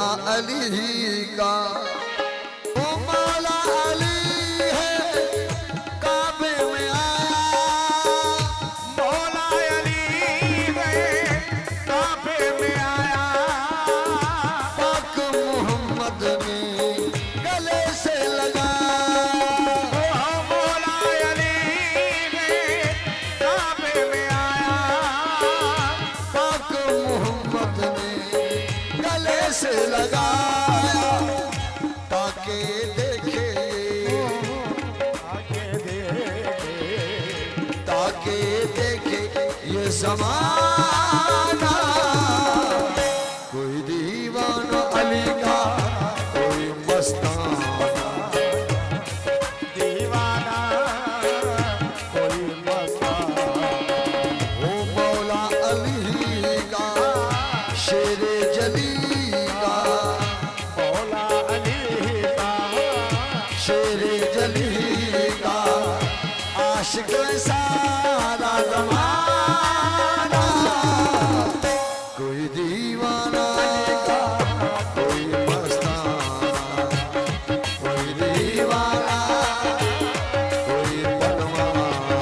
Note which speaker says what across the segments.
Speaker 1: अली का ओ मौला अली है काबे में आया,
Speaker 2: मौला अली है काबे में आया,
Speaker 1: पाक मोहम्मद ने गले से लगाया।
Speaker 2: मौला अली है काबे में आया,
Speaker 1: पाक मोहम्मद ने गले से लगाया, ताके देखे ताके देखे ये ज़माना, कोई दीवाना अली का कोई मस्ताना,
Speaker 2: दीवाना कोई मस्ताना।
Speaker 1: ओ मौला अली का शेरे जली का,
Speaker 2: मौला अली का
Speaker 1: शेरे जली का आशिक सारा ज़माना, कोई दीवाना कोई मस्ताना, कोई दीवाना कोई परवाना।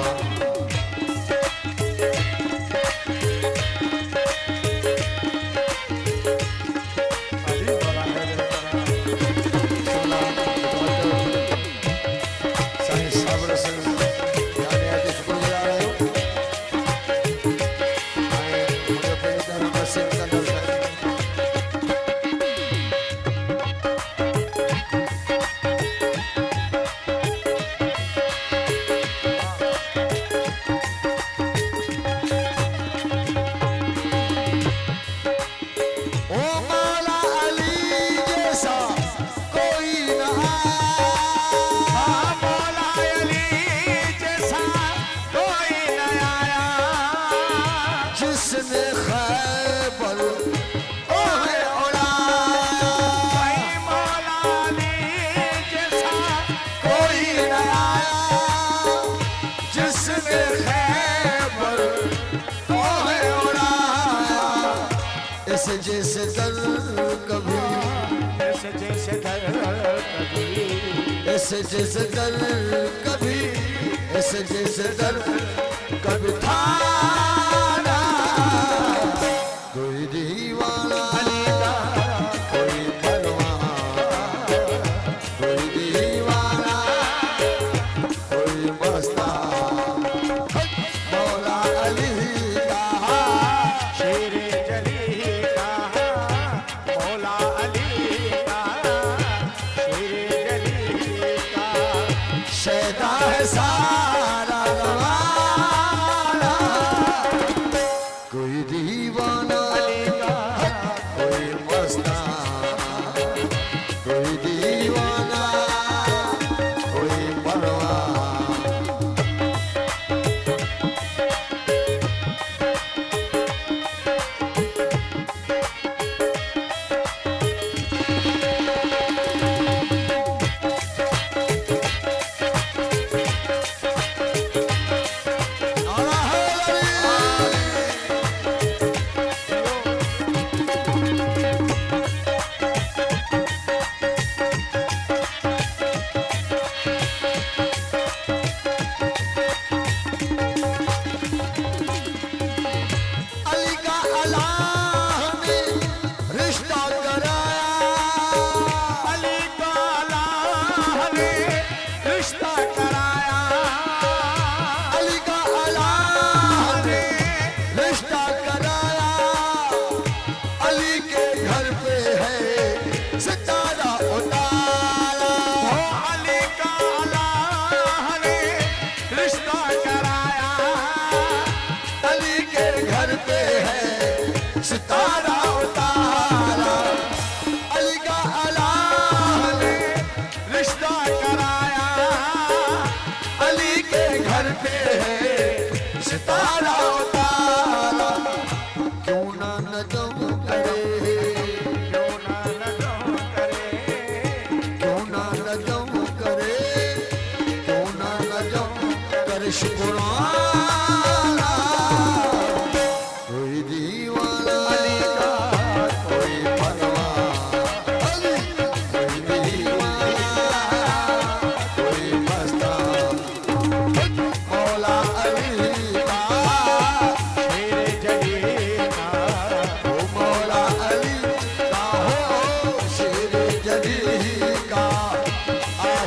Speaker 1: साईं साबर से यानी आज शुक्र जा रहे हो, मुझे बेहतर नसीब का दर्शन। ओ मौला अली जैसा कोई न आया,
Speaker 2: मौला अली जैसा कोई न आया,
Speaker 1: जिसने खैबर ओहे उड़ाया।
Speaker 2: मौला अली जैसा
Speaker 1: कोई न आया, जिसने खैबर ओहे उड़ाया। ऐसे जैसे दर कभी,
Speaker 2: जैसे जैसे दर कभी,
Speaker 1: ऐसे जैसे दर कभी, ऐसे जैसे दर कभी था ना, कोई दीवाना कोई परवाना, कोई दीवाना कोई मस्ताना। मौला अली का
Speaker 2: शेरे जली का, मौला अली का शेरे जली का,
Speaker 1: शैदा है सारा ज़माना, कोई दीवाना कोई मस्ताना, कोई दीवाना कोई परवाना। अली का अल्लाह ने रिश्ता कराया,
Speaker 2: अली का अल्लाह ने रिश्ता कराया,
Speaker 1: अली का अल्लाह ने रिश्ता कराया। अली के घर पे है सितारा उतारा,
Speaker 2: अली का अल्लाह ने रिश्ता कराया,
Speaker 1: अली के घर पे है सितारा उतारा। अली का अल्लाह ने
Speaker 2: रिश्ता कराया,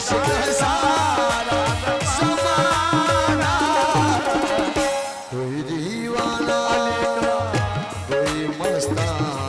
Speaker 2: आशिक है सारा ज़माना।
Speaker 1: कोई दीवाना कोई मस्ताना